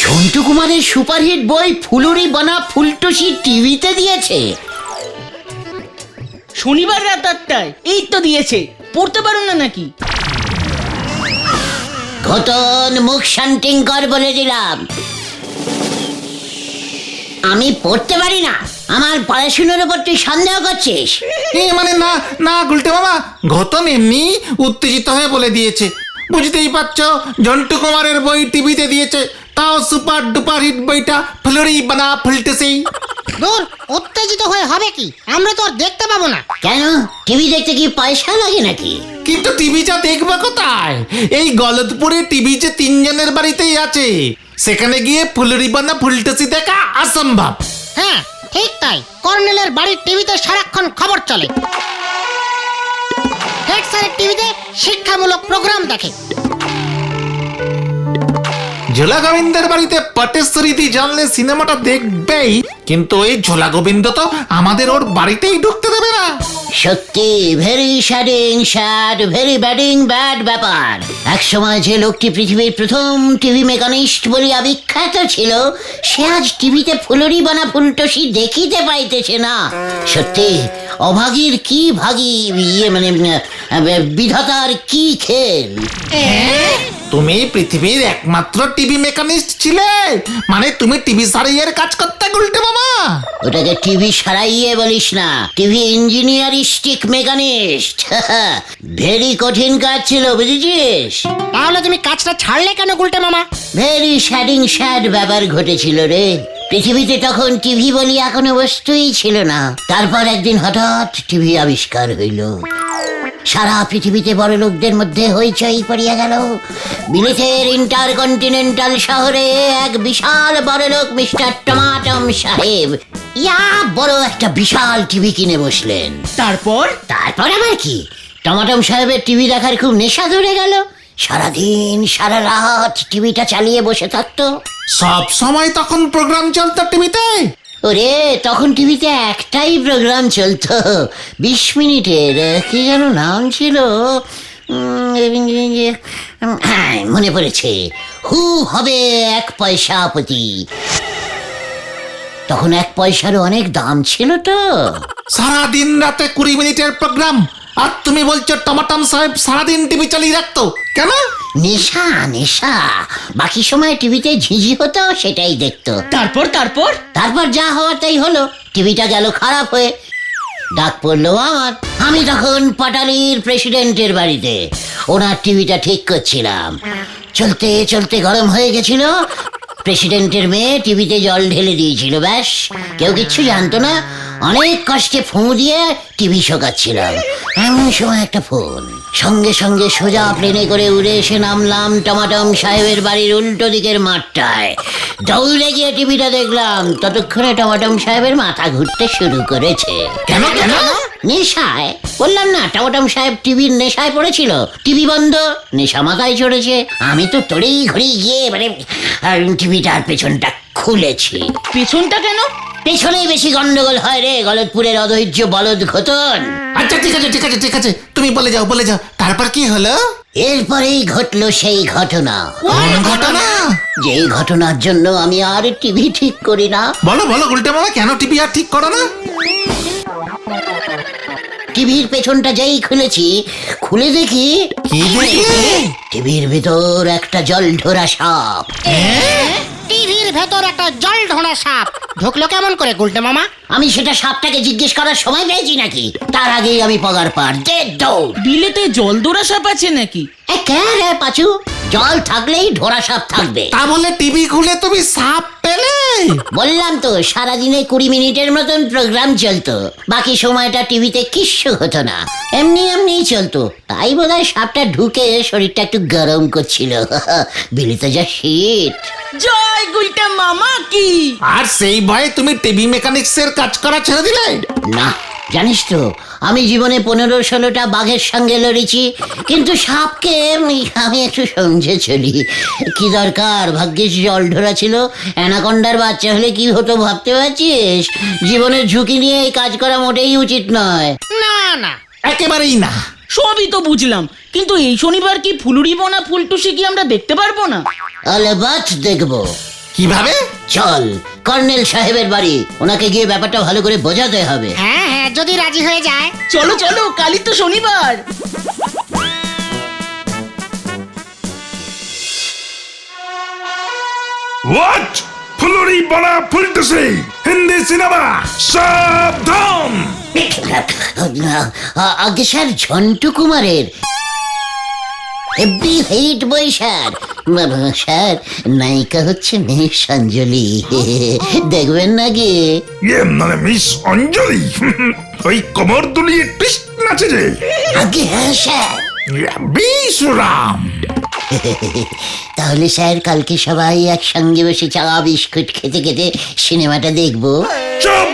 ঝন্টু কুমারের সুপারহিট বই ফুলুরি বানা ফুলটুসি টিভিতে দিয়েছে। শনিবার রাত 8টায় এই তো দিয়েছে, পড়তে পারো না নাকি? ঘটন মুখ শান্তিং কর বলে দিলাম। আমি পড়তে পারি না? আমার পড়াশুনোর উপর তুই সন্দেহ করছিস? মানে না না গুলটে মামা, ঘটন এমনি উত্তেজিত হয়ে বলে দিয়েছে। বুঝতেই পারছো, ঝন্টু কুমারের বই টিভিতে দিয়েছে, তাও সুপার ডুপার হিট বইটা ফুলুরি বানা ফুলটুসি। দূর, উত্তেজিত হয়ে হবে কি? আমরা তো আর দেখতে পাবো না। কেন, টিভি দেখতে কি পয়সা লাগে নাকি? কিন্তু টিভিটা দেখবে কোথায়? এই গলতপুরে টিভি যে 3 জনের বাড়িতেই আছে, সেখানে গিয়ে ফুলুরি বানা ফুলটুসি দেখা অসম্ভব। হ্যাঁ ঠিক তাই, কর্নেলের বাড়ির টিভিতে সারাক্ষণ খবর চলে। হেড স্যারের টিভিতে শিক্ষামূলক প্রোগ্রাম দেখে। ঝোলা গোবিন্দের বাড়িতে পটেশ্বরীদি জানলে সিনেমাটা দেখবেই, কিন্তু ওই ঝোলা গোবিন্দ তো আমাদের ওর বাড়িতেই ঢুকতে দেবে না। সত্যি ভেরি স্যাড, ভেরি ব্যাড ব্যাপার। এক সময় যে লোকটি পৃথিবীর প্রথম টিভি মেকানিস্ট বলে বিখ্যাত ছিল, সে আজ টিভিতে ফুলুরি বানা ফুলটুসি দেখিতে পাইতেছে না। সত্যি অভাগীর কি ভাগী, বিধাতার কি খেল। তুমি পৃথিবীর একমাত্র টিভি মেকানিস্ট ছিলে, মানে তুমি টিভি সারাইয়ের কাজ করতে গুলটে মামা। ওটাকে টিভি সারাইয়ে বলিস না, টিভি ইঞ্জিনিয়ারিস্টিক মেকানিস্ট। ভেরি কঠিন কাজ ছিল, বুঝেছিস? তাহলে তুমি কাজটা ছাড়লে কেন গুলটে মামা? ভেরি স্যাড ব্যাপার ঘটেছিল রে। পৃথিবীতে তখন টিভি বলি কোনো বস্তুই ছিল না। তারপর একদিন হঠাৎ টিভি আবিষ্কার হইল। সারা পৃথিবীতে বড় লোকদের মধ্যে হইচই পড়িয়া গেল। বিলেতের ইন্টারকন্টিনেন্টাল শহরে এক বিশাল বড় লোক মিস্টার টমাটম সাহেব ইয়া বড় একটা বিশাল টিভি কিনে বসলেন। তারপর আবার কি, টমাটম সাহেবের টিভি দেখার খুব নেশা ধরে গেল। সারাদিন সারা রাত টিভিটা চালিয়ে বসে থাকতো। সব সময় তখন প্রোগ্রাম চলতো টিভিতে? ওরে, তখন টিভিতে একটাই প্রোগ্রাম চলতো, 20 মিনিটের। কি যেন নাম ছিল, মনে পড়েছে, হু হবে 1 পয়সা প্রতি। তখন 1 পয়সারও অনেক দাম ছিল তো। সারাদিন রাতে 20 মিনিটের প্রোগ্রাম, আর তুমি বলছো টমাটম সাহেব সারাদিন টিভি চালিয়ে রাখতো কেন? নেশা। বাকি সময় টিভিতে ঝিঝি হতো, সেটাই দেখতো। তারপর যা হওয়ার তাই হলো, টিভিটা গেল খারাপ হয়ে। ডাক পড়লো আমার। আমি তখন পাটালির প্রেসিডেন্টের বাড়িতে ওনার টিভিটা ঠিক করছিলাম। চলতে গরম হয়ে গেছিল। প্রেসিডেন্টের মেয়ে টিভিতে জল ঢেলে দিয়েছিল, ব্যাস। কেউ কিচ্ছু জানতো না। অনেক কষ্টে ফুঁ দিয়ে টিভি শোকাচ্ছিলাম। এমন সময় একটা ফোন। সঙ্গে সোজা প্লেনে করে উড়ে এসে নামলাম টমাটম সাহেবের বাড়ির উল্টো দিকের মাঠটায়। দৌড়ে গিয়ে টিভিটা দেখলাম। ততক্ষণে টমাটম সাহেবের মাথা ঘুরতে শুরু করেছে। কেন? নেশায়, বললাম না, টমাটম সাহেব টিভির নেশায় পড়েছিল। টিভি বন্ধ, নেশা মাথায় চড়েছে। আমি তো তড়ি ঘড়ি গিয়ে টিভিটার পেছনটা খুলেছি। পেছনটা কেন? পেছনেই বেশি গন্ডগোল হয় রে, গলতপুরের অধৈর্য বলদ ঘটন। আচ্ছা ঠিক আছে, তুমি বলে যাও। তারপর কি হলো? এরপরেই ঘটলো সেই ঘটনা। কোন ঘটনা? যেই ঘটনার জন্য আমি আর টিভি ঠিক করি না। বলো গুলটে মামা, কেন টিভি আর ঠিক করো না? টিভির পেছনটা যেই খুলে দেখি কি দেখলে? টিভির ভেতর একটা জলঢোরা সাপ। টিভির ভেতর একটা জল ঢোড়া সাপ ঢুকলো কেমন করে গুলটে মামা? আমি সেটা সাপটাকে জিজ্ঞেস করার সময় পেয়েছি নাকি? তার আগেই আমি পগার পার যে দৌড়। বিলেতে জলদোরা সাপ আছে নাকি? রে পাচু, জল থাকলেই ঢোরা সাপ থাকবে। তা বলে টিভি খুলে তুমি সাপ পেলে? বললাম তো, সারাদিনে 20 মিনিটের মতন প্রোগ্রাম চলতো। বাকি সময়টা টিভিতে কিচ্ছু হতো না, এমনি চলতো। তাই বোধহয় সাপটা ঢুকে শরীরটা একটু গরম করছিল। বিলিতে যা শীত। জয় গুলটে মামা কি! আর সেই ভয়ে তুমি টিভি মেকানিক্সের কাজ করা ছেড়ে দিলে? না, জানিস তো, আমি জীবনে 15-16টা বাঘের সঙ্গে লড়েছি, কিন্তু সাপকে আমি একটু সমঝে চলি। কি দরকার, ভাগ্যিস জল ঢোরা ছিল। অ্যানাকন্ডার বাচ্চা হলে কি হতো ভাবতে পারছিস? জীবনের ঝুঁকি নিয়ে এই কাজ করা মোটেই উচিত নয়। না, একেবারেই না। সবই তো বুঝলাম, কিন্তু এই শনিবার কি ফুলুরি বোনা ফুলটুসি কি আমরা দেখতে পারবো না? আলেবাত দেখবো। কিভাবে? চল কর্নেল সাহেবের বাড়ি, ওনাকে গিয়ে ব্যাপারটা ভালো করে বোঝাতে হবে। হ্যাঁ হ্যাঁ, যদি রাজি হয়ে যায়। চলো চলো, কালই তো শনিবার। হোয়াট? ফুলুরি বলা ফুলতেছে হিন্দি সিনেমা সাবধান। আগে স্যার ঝন্টু কুমারের হেভি হিট বই স্যার। স্যার নায়িকা হচ্ছে মিস অঞ্জলি, দেখবেন না গিয়ে? ইয়ে মানে মিস অঞ্জলি ওই কোমর দুলিয়ে টুইস্ট নাচে যে। আগে হ্যাঁ স্যার। বিশুরাম। তাহলে স্যার কালকে সবাই একসঙ্গে বসে চা বিস্কুট খেতে খেতে সিনেমাটা দেখবো। চুপ!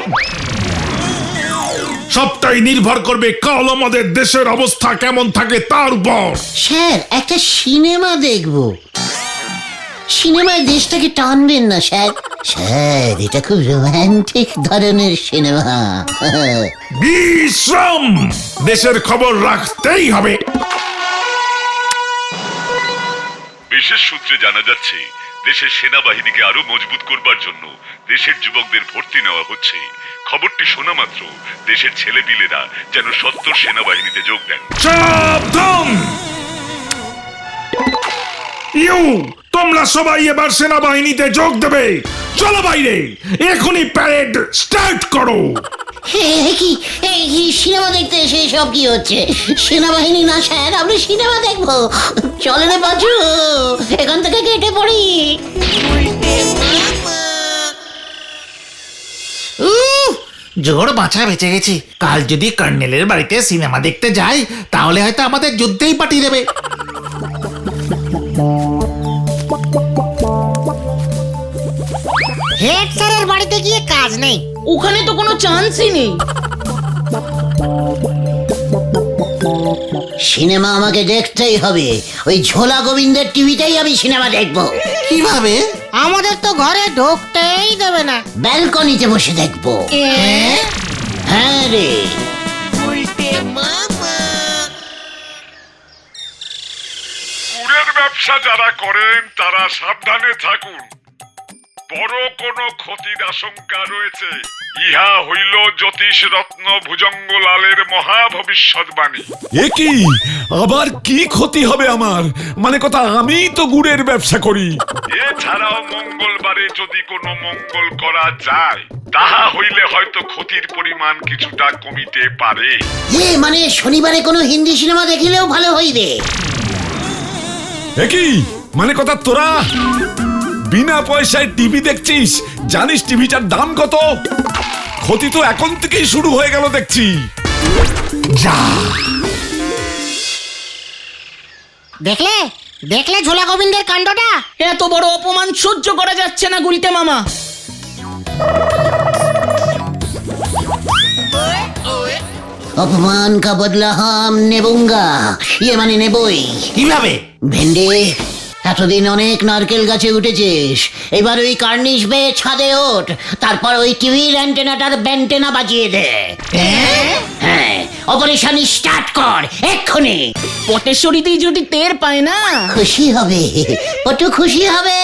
সবটাই নির্ভর করবে কাল আমাদের দেশের অবস্থা কেমন থাকে তার উপর। স্যার একটা সিনেমা দেখবো, সিনেমায় দেশটাকে টানবেন না স্যার। স্যার এটা খুব রোমান্টিক ধরনের সিনেমা। বিশ্রাম। দেশের খবর রাখতেই হবে। বিশেষ সূত্রে জানা যাচ্ছে দেশের সেনাবাহিনীকে আরো মজবুত করবার জন্য দেশের যুবকদের ভর্তি নেওয়া হচ্ছে। খবরটি শোনা মাত্র দেশের ছেলেপিলেরা যেন সত্তর সেনাবাহিনীতে যোগ দেন। সাবধান! তোমরা সবাই এবার সেনাবাহিনীতে যোগ দেবে। চলো বাইরে, এখনই প্যারেড স্টার্ট করো। কি সিনেমা দেখতে এসে সব কি হচ্ছে? সেনাবাহিনী না স্যার, আমরা সিনেমা দেখবো। চলে রে বাজু, এখান থেকে কেটে পড়ি। জোর বাঁচা বেঁচে গেছি। কাল যদি কর্নেলের বাড়িতে সিনেমা দেখতে যাই তাহলে হয়তো আমাদের যুদ্ধেই পাঠিয়ে দেবে। হেড স্যারের বাড়িতে গিয়ে কাজ নেই। ওখানে তো কোনো চান্সই নেই। সিনেমা আমাকে দেখতেই হবে, ওই ঝোলা গোবিন্দের টিভিতেই আমি সিনেমা দেখবো। কিভাবে? আমাদের তো ঘরে ঢুকতেই দেবে না। ব্যালকনিতে বসে দেখবো। হ্যাঁ রে। গুড়ের ব্যবসা যারা করেন তারা সাবধানে থাকুন, বড় কোনো ক্ষতির আশঙ্কা রয়েছে। ইহা হইল জ্যোতিষ রত্ন ভুজঙ্গলালের মহা ভবিষ্যৎবাণী। এ কি? আবার কি ক্ষতি হবে আমার? মানে কথা, আমি তো গুড়ের ব্যবসা করি। এছাড়াও মঙ্গলবারে যদি কোনো মঙ্গল করা যায় তাহা হইলে হয়তো ক্ষতির পরিমাণ কিছুটা কমিতে পারে। মানে শনিবারে কোনো হিন্দি সিনেমা দেখিলেও ভালো হইবে। এ কি? মানে কথা, তোরা বিনা পয়সায় টিভি দেখছিস? জানিস টিভিটার দাম কত? ক্ষতি তো এখন থেকেই শুরু হয়ে গেল দেখছি। যা! দেখলে দেখলে ঝোলা গোবিন্দের কাণ্ডটা। এত বড় অপমান সহ্য করা যাচ্ছে না গুলটে মামা। অপমান কা বদলা হাম নেবুঙ্গা, ইয়ে মানে নেবই। কিভাবে? ভেন্ডে, এতদিন অনেক নারকেল গাছে উঠেছিস, এবার ওই কার্নিশ বেয়ে ছাদে ওঠ, তারপর ওই টিভির অ্যান্টেনাটার ব্যান্টেনা বাজিয়ে দে। হ্যাঁ, অপারেশন স্টার্ট কর এক্ষুনি। পটেশ্বরীতেই যদি টের পায় না। খুশি হবে, কত খুশি হবে,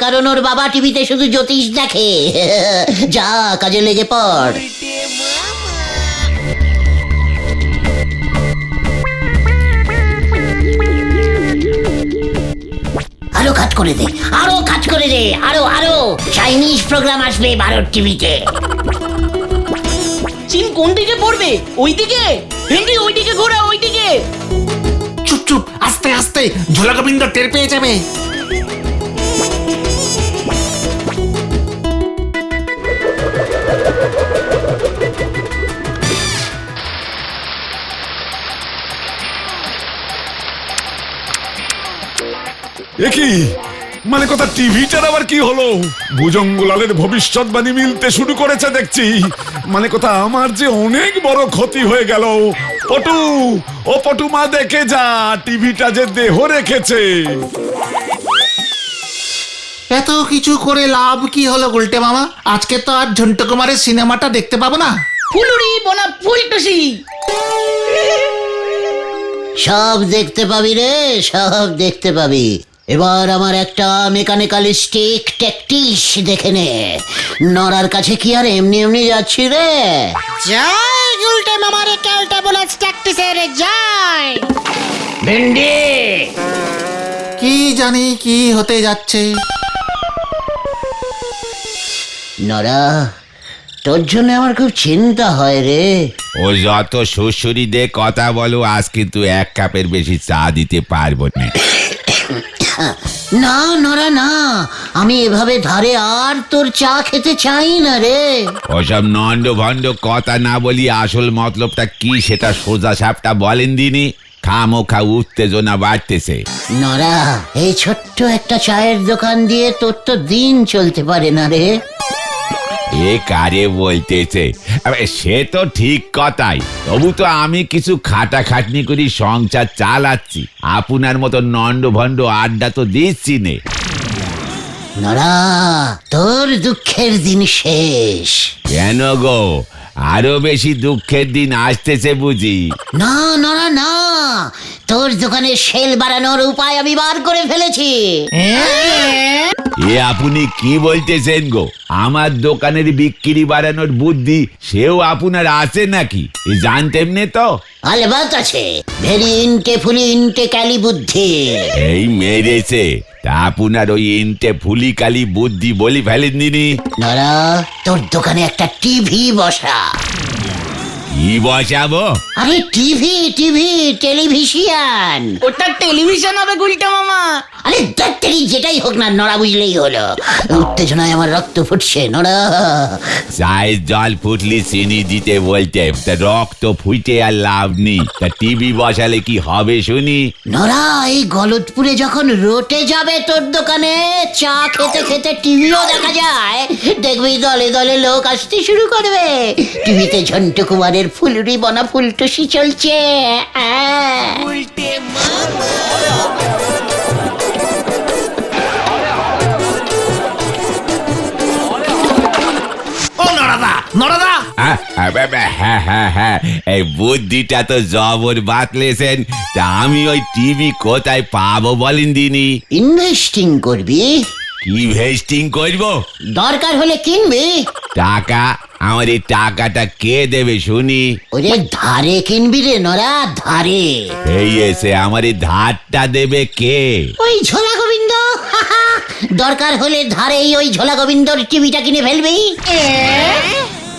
কারণ ওর বাবা টিভিতে শুধু জ্যোতিষ দেখে। যা কাজে লেগে পড়। আরো কাজ করে দে, আরো কাজ করে দে, আরো আরো চাইনিজ প্রোগ্রাম আসবে ভারত টিভিতে। চীন কোন দিকে পড়বে? ওই দিকে। ভেন্ডি ওই দিকে ঘোরা, ওই দিকে। চুপ চুপ, আস্তে আস্তে, ঝোলা গোবিন্দ টের পেয়ে যাবে। একই মানে কথা, টিভিটার আবার কি হলো? ভুজঙ্গলালের ভবিষ্যৎবাণী মিলতে শুরু করেছে দেখছি। মানে কথা, আমার যে অনেক বড় ক্ষতি হয়ে গেল। পটু, ও পটু মা, দেখে যা টিভিটা যে দেহ রেখেছে। এত কিছু করে লাভ কি হলো গুলটে মামা? আজকে তো আর ঝন্টু কুমারের সিনেমাটা দেখতে পাবো না। ফুলুরি বনা ফুলটুসি। সব দেখতে পাবি রে, সব দেখতে পাবি। এবার আমার একটা মেকানিক্যালিস্টিক ট্যাকটিস দেখে নে। নড়ার কাছে কি আর এমনি এমনি যাচ্ছি রে? জয় গুলটে মামার ক্যালটা বলে প্র্যাকটিসের জয়। ভেন্ডি, কি জানি কি হতে যাচ্ছে। নড়া, তোর জন্য আমার খুব চিন্তা হয় রে। ও যত শ্বশুরি দিয়ে কথা বলো, আজ কিন্তু 1 কাপের বেশি চা দিতে পারবো না। না নড়া না, আমি এভাবে ধারে আর তোর চা খেতে চাই না রে। ওসব নন্ড ভণ্ড কথা না বলি আসল মতলবটা কি সেটা সোজা সাপটা বলেন দিনি। খামোখা উত্তেজনা বাড়তেছে। নড়া, এই ছোট্ট একটা চায়ের দোকান দিয়ে তোর তো দিন চলতে পারে না রে। এ কারে বলতেছে? আবে, সে তো ঠিক কথাই, তবু তো আমি কিছু খাটাখাটনি করি সংসার চালাচ্ছি। আপনার মতো নন্ড ভণ্ড আড্ডা তো দিচ্ছি নে। নড়া, তোর দুঃখের দিন শেষ। কেন গো, আরো বেশি দুঃখের দিন আসতেছে বুঝি? না নড়া না, তোর দোকানের সেল বাড়ানোর উপায় আমি বার করে ফেলেছি। এ আপনি কি বলতেছেন গো? আমার দোকানের বিক্রি বাড়ানোর বুদ্ধি সেও আপনার আছে নাকি? এ জানতেন নে তো? আলবাত আছে, ভেরি ইনটে ফুলি ইনটে ক্যালি বুদ্ধি। এই মেরেছে তা আপনার ওই ইনটে ফুলি কালি বুদ্ধি বলি ফেলেন দিনি। নড়া, তোর দোকানে একটা টিভি বসা। কি বসাবো? আরে টিভি টিভি, টেলিভিশন। ওটা টেলিভিশন হবে গুলটে মামা। আরে দত্তরি যেটাই হোক না, নড়া বুঝলেই হলো। উত্তেজনায় আমার রক্ত ফুটছে নড়া। চায়ের জল ফুটলি চিনি দিতে বলতে, তা রক্ত ফুটে আর লাভ নেই। তা টিভি বসালে কি হবে শুনি? নড়া, এই গলতপুরে যখন রোটে যাবে তোর দোকানে চা খেতে খেতে টিভিও দেখা যায়, দেখবি দলে দলে লোক আসতে শুরু করবে। টিভিতে ঝন্টু কুমারের ফুলুরি বনা ফুলটুসি চলছে। ও নড়াদা, নড়াদা, হ্যাঁ, এই বুদ্ধিটা তো জবর বাতলেছেন। তা আমি ওই টিভি কোথায় পাবো বলেন দিনি? ইনভেস্টিং করবি? কি ভেস্টিং করবো? দরকার হলে কিনবি। টাকা? আমার এই টাকাটা কে দেবে শুনি? ওরে ধারে কিনবি রে নড়া, ধারে। এই এসে আমার এই ধারটা দেবে কে? ওই ঝোলা গোবিন্দ। দরকার হলে ধারেই ওই ঝোলা গোবিন্দর টিভিটা কিনে ফেলবি।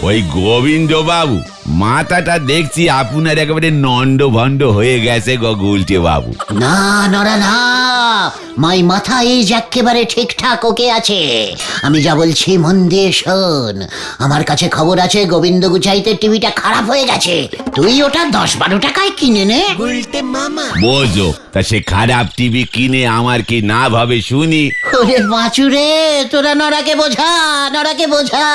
ওই গোবিন্দ বাবু? মাথাটা দেখছি আপনার একেবারে নন্ড ভণ্ড হয়ে গেছে গো গুলটে বাবু। না নড়া না, মাই মাথা এই একেবারে ঠিকঠাক ওকে আছে। আমি যা বলছি মন দিয়ে শোন। আমার কাছে খবর আছে গোবিন্দ গুচাইতে টিভিটা খারাপ হয়ে গেছে। তুই ওটা 10-12 টাকায় কিনে নে। বোঝো, তা সে খারাপ টিভি কিনে আমার কি না ভাবে শুনি? ওরে বাঁচুরে, তোরা নড়াকে বোঝা, নড়াকে বোঝা।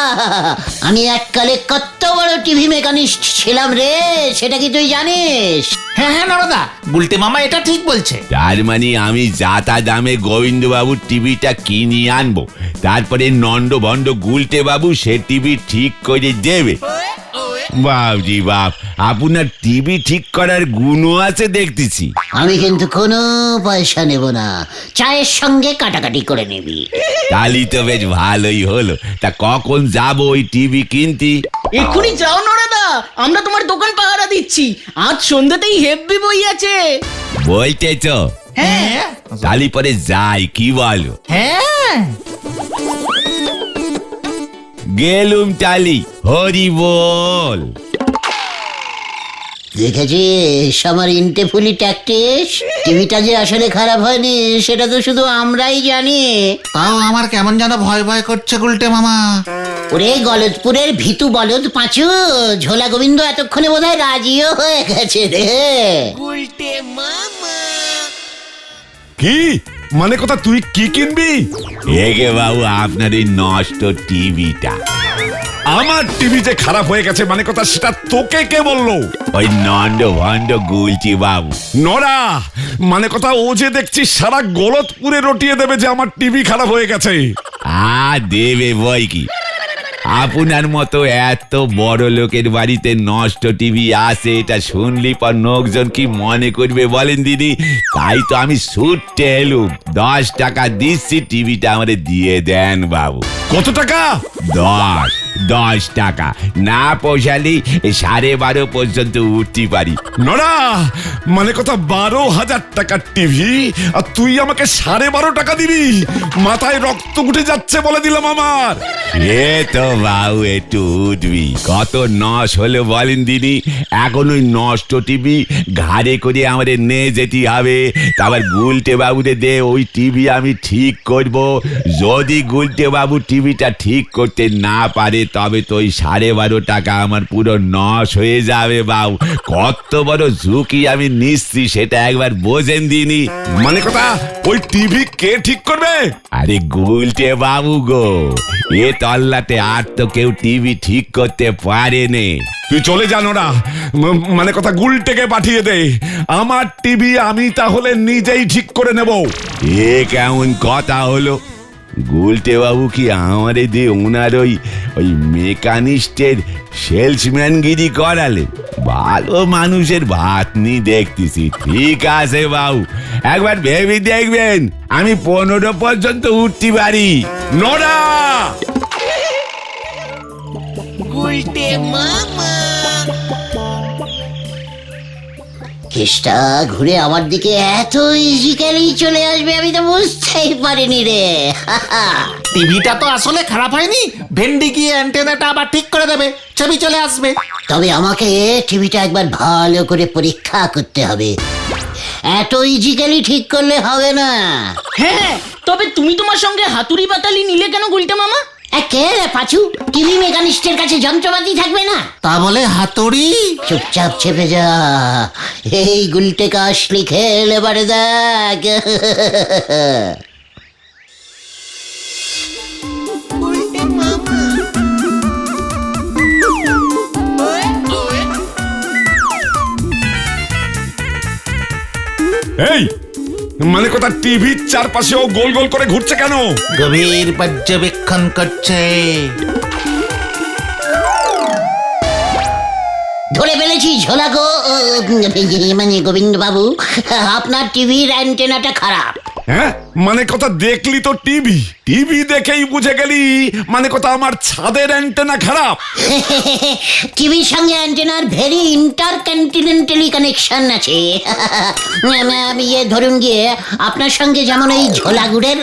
আমি এককালে কত বড় টিভি মেকানিস্ট ছিলাম রে, সেটা কি তুই জানিস? হ্যাঁ হ্যাঁ নড়াদা, গুলটে মামা এটা ঠিক বলছে। তার মানে আমি যাতা দামে গোবিন্দ বাবুর টিভিটা কিনে আনবো, তারপরে নন্ড ভণ্ড গুলটে বাবু সে টিভি ঠিক করে দেবে। বাবজি বাপ, আপনার টিভি ঠিক করার গুণও আছে দেখতেছি। আমি কিন্তু কোনো পয়সা নেব না, চায়ের সঙ্গে কাটাকাটি করে নিবি। তালি তো বেশ ভালোই হলো। তা কখন যাবো ওই টিভি কিনতে? এক্ষুনি যাও নড়াদা, আমরা তোমার দোকান পাহারা দিচ্ছি। আজ সন্ধ্যাতেই হেব্বি বই আছে। বলতেছ? হ্যাঁ, তালি পরে যাই, কি বলো? হ্যাঁ, গেলুম তালি, হরি বল। দেখেছিস আমার ইনটে ফুলি ট্যাকটিস? টিভিটা যে আসলে খারাপ হয়নি সেটা তো শুধু আমরাই জানি। তাও আমার কেমন যেন ভয় ভয় করছে গুলটে মামা। ওরে গলতপুরের ভিতু বলদ পাঁচু, ঝোলা গোবিন্দ এতক্ষণে বোধহয় রাজিও হয়ে গেছে রে। কি মানে কথা, তুই কি কিনবি? এগে বাবু, আপনার এই নষ্ট টিভিটা। আমার টিভি যে খারাপ হয়ে গেছে মানে কথা, সেটা তোকে কে বললো? ওই নন্ড ভণ্ড গুলচি বাবু। নড়া, মানে কথা ও যে দেখছি সারা গলতপুরে রটিয়ে দেবে যে আমার টিভি খারাপ হয়ে গেছে। দেবে বই কি। আপনার মতো এত বড় লোকের বাড়িতে নষ্ট টিভি আসে এটা শুনলি পর লোকজন কি মনে করবে বলেন দিদি? তাই তো আমি ছুটতে এলুম। 10 টাকা দিচ্ছি, টিভিটা আমারে দিয়ে দেন বাবু। কত টাকা? 10 টাকা না পৌঁছালি 12:30 পর্যন্ত উঠতে পারি। নড়া, মানে কথা 12,000 টাকার টিভি আর তুই আমাকে 12.5 টাকা দিবি? মাথায় রক্ত উঠে যাচ্ছে বলে দিলাম আমার। এ তো বাবু একটু উঠবি। কত নষ্ট হলো বলেন দিদি? এখন ওই নষ্ট টিভি ঘাড়ে করে আমাদের নিয়ে যেতে হবে। তারপর গুলটে বাবুরে দে ওই টিভি আমি ঠিক করব। যদি গুলটে বাবু টিভিটা ঠিক করতে না পারে তবে তো ওই 12.5 টাকা আমার পুরো নষ্ট হয়ে যাবে বাবু। কত বড় ঝুঁকি আমি নিচ্ছি সেটা একবার বোঝেন দিনি। মানে কথা ওই টিভি কে ঠিক করবে? আরে গুলটে বাবু গো, এ তল্লাতে আর তো কেউ টিভি ঠিক করতে পারেনি। তুই চলে জানো না, মানে কথা গুলটেকে পাঠিয়ে দে। আমার টিভি আমি তাহলে নিজেই ঠিক করে নেব। এ কেমন কথা হলো? গুলটে বাবু কি আমারে দিয়ে ওনার ওই মেকানিস্টের সেলসম্যানগিরি করালে? ভালো মানুষের ভাত নি দেখতেছি। ঠিক আছে বাবু, একবার ভেবে দেখবেন আমি 15 পর্যন্ত উঠতে পারি। নড়া, কেসটা ঘুরে আমার দিকে এত ইজিক্যালি চলে আসবে আমি তো বুঝতেই পারিনি রে। টিভিটা তো আসলে খারাপ হয়নি, ভেন্ডি গিয়ে অ্যান্টেনাটা আবার ঠিক করে দেবে, ছবি চলে আসবে। তবে আমাকে টিভিটা একবার ভালো করে পরীক্ষা করতে হবে। এত ইজিক্যালি ঠিক করলে হবে না। হ্যাঁ, তবে তুমি তোমার সঙ্গে হাতুড়ি বাতালি নিলে কেন গুলটে মামা? কে রে পাচু? টিভি মেকানিস্টের কাছে যন্ত্রপাতি থাকবে না? তা বলে হাতুড়ি? চুপচাপ চেপে যা, এই গুলটে কাশ লিখে এবারে দেখ। এই মানে কথা টিভির চারপাশেও গোল গোল করে ঘুরছে কেন? গভীর পর্যবেক্ষণ করছে। ধরে ফেলেছি ঝোলা গো, মানে গোবিন্দ বাবু, আপনার টিভির অ্যান্টেনাটা খারাপ। হ্যাঁ, মানে কথা দেখলি তো টিভি, টিভি দেখেই বুঝে গেলি মানে কথা আমার ছাদের অ্যান্টেনা খারাপ? টিভির সঙ্গে অ্যান্টেনার ভেরি ইন্টারকন্টিনেন্টালি কানেকশন আছে। ইয়ে ধরুন গিয়ে আপনার সঙ্গে যেমন এই ঝোলাগুড়ের।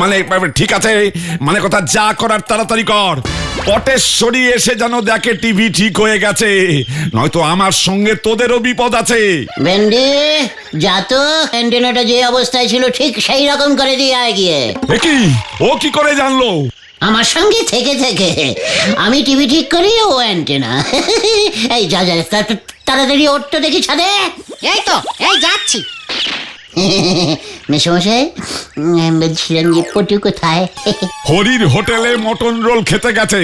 মানে ঠিক আছে, মানে কথা যা করার তাড়াতাড়ি কর। পটেশ্বরী এসে যেন দেখে টিভি ঠিক হয়ে গেছে, নয়তো আমার সঙ্গে তোদেরও বিপদ আছে। ভেন্ডি যা তো, অ্যান্টেনাটা যে অবস্থায় ছিল ঠিক সেই রকম করে দিয়ে আয় গিয়ে। কি ও কি করে জানলো? আমার সঙ্গে থেকে থেকে আমি টিভি ঠিক করি, ও অ্যান্টেনা। এই যা যা তাড়াতাড়ি ওর তো দেখি ছাদে। এই তো, এই যাচ্ছি। মেসমশাই বলছিলাম যে পটু কোথায়? হরির হোটেলে মটন রোল খেতে গেছে,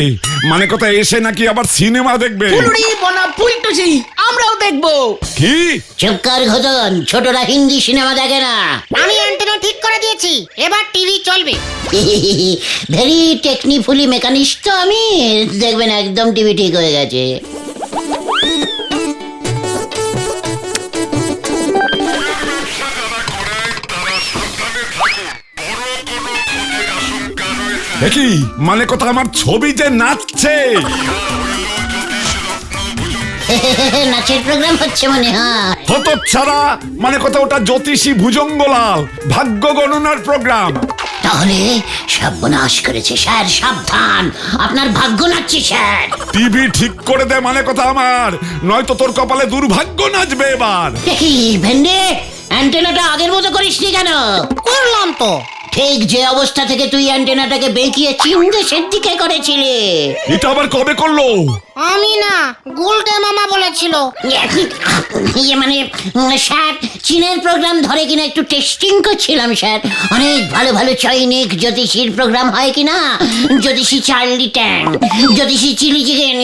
মানে কথা এসে নাকি আবার সিনেমা দেখবে। ফুলুরি বনা ফুলটুসি, আমরাও দেখবো। কি? চুপ কর ঘটন, ছোটরা হিন্দি সিনেমা দেখে না। আমি অ্যান্টেনা ঠিক করে দিয়েছি, এবার টিভি চলবে। ভেরি টেকনিফুলি মেকানিস্ট তো আমি, দেখবেন একদম টিভি ঠিক হয়ে গেছে। কি মানে কথা আমার ছবি যে নাচছে? নাচের প্রোগ্রাম হচ্ছে মনে হয়। হতচ্ছাড়া, মানে কথা ওটা জ্যোতিষী ভুজঙ্গলাল ভাগ্য গণনার প্রোগ্রাম। তাহলে সর্বনাশ করেছে স্যার, সাবধান, আপনার ভাগ্য নাচছে স্যার। টিভি ঠিক করে দে মানে কথা আমার, নয়তো তোর কপালে দুর্ভাগ্য নাচবে এবার। কি ভেন্ডে, অ্যান্টেনাটা আগের মতো করিসনি কেন? করলাম তো। ঠিক যে অবস্থা থেকে তুই অ্যান্টেনাটাকে বেঁকিয়ে চীন দেশের দিকে করেছিলি। এটা আবার কবে করলো? আমি না, গুলটে মামা বলেছিল। মানে স্যার চীনের প্রোগ্রাম ধরে কিনা একটু টেস্টিং করছিলাম স্যার। অনেক ভালো ভালো চৈনিক জ্যোতিষীর প্রোগ্রাম হয় কিনা, জ্যোতিষী চার্লি ট্যাং, জ্যোতিষী চিলি চিকেন,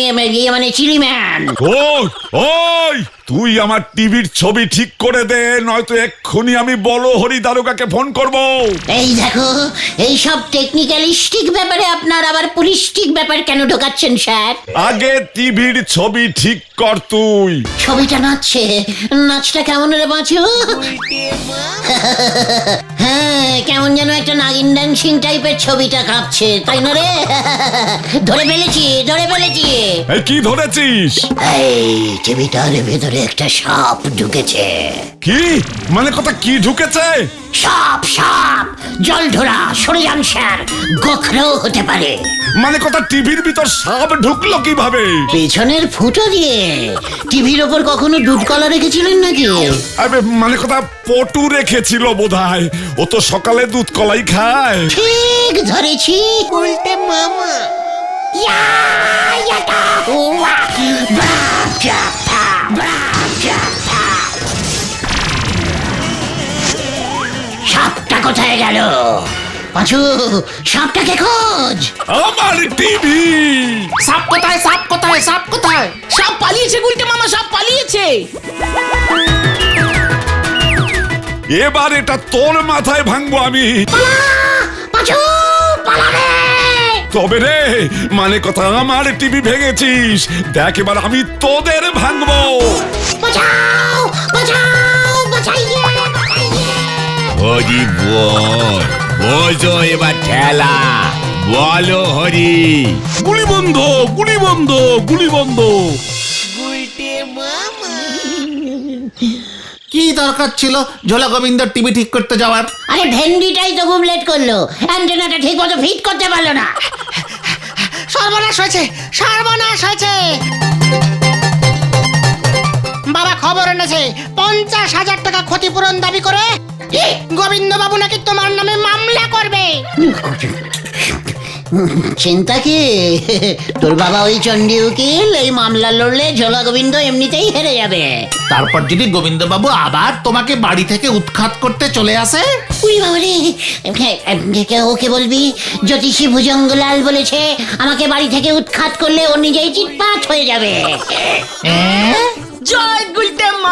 মানে চিলি ম্যান। ওই ওই তুই আমার টিভির ছবি ঠিক করে দে, নয়তো এক্ষুনি আমি বলো হরি দারোগাকে ফোন করব। এই দেখো, এই সব টেকনিক্যালিস্টিক ব্যাপারে আপনার আবার পুলিশটিক ব্যাপার কেন ঢোকাচ্ছেন স্যার? আগে টিভির ছবি ঠিক কর তুই। ছবিটা নাচছে, নাচটা কেমন রে বাঁচু? হ্যাঁ, কেমন যেন একটা নাগিন ড্যান্সিং টাইপের ছবিটা কাঁপছে, তাই না রে? ধরে ফেলেছি, ধরে ফেলেছি। এই কি ধরেছিস? এই টিভিটার ভেতরে একটা সাপ ঢুকেছে। কি মানে কথা, কি ঢুকেছে? সাপ, সাপ, জল ধরা, সরে যান স্যার, গোখরও হতে পারে। মানে কথা, টিভির ভিতর সাপ ঢুকলো কিভাবে? পেছনের ফুটো দিয়ে। টিভির ওপর কখনো দুধ কলা রেখেছিলেন নাকি? আরে মানে কথা, পটু রেখেছিল বোধহয়, ও তো সকালে দুধ কলাই খায়। ঠিক ধরেছি। উল্টে মামা। সাপটা কোথায় গেল? পাঁচু, সাপটাকে খোঁজ। আমার টিভি সাপ কোথায়, সাপ কোথায়, সাপ কোথায়? সাপ পালিয়েছে গুলটে মামা, সাপ পালিয়েছে। এবার এটা তোর মাথায় ভাঙবো আমি। পাঁচু, পালা রে। তবে রে, মানে কথা, আমার টিভি ভেঙেছিস, দেখ এবার আমি তোদের ভাঙবো। বাঁচাও, বাঁচাও, বাঁচাইয়ে, বাঁচাইয়ে। হরি বল, বোঝো এবার ঠেলা, বলো হরি। গুলি বন্ধ, গুলি বন্ধ, গুলি বন্ধ। কি দরকার ছিল ঝোলা গোবিন্দ টিভি ঠিক করতে যাওয়ার? আরে ভেন্ডিটাই তো খুব লেট করলো, অ্যান্টেনাটা ঠিক মতো ফিট করতে পারলো না। সর্বনাশ হয়েছে, সর্বনাশ হয়েছে। বাবা খবর এনেছে 50,000 টাকা ক্ষতিপূরণ দাবি করে গোবিন্দ বাবু নাকি তোমার নামে মামলা করবে। চিন্তা কি, তোর বাবা ওই চণ্ডী উকিল, এই মামলা লড়লে ঝোলা গোবিন্দ এমনিতেই হেরে যাবে। তারপর যদি গোবিন্দ বাবু আবার তোমাকে বাড়ি থেকে উৎখাত করতে চলে আসে? উই বাবারে, ওকে বলবি জ্যোতিষী ভুজঙ্গলাল বলেছে আমাকে বাড়ি থেকে উৎখাত করলে ও নিজেই চিৎপাত হয়ে যাবে। জয় গুলটে মামা।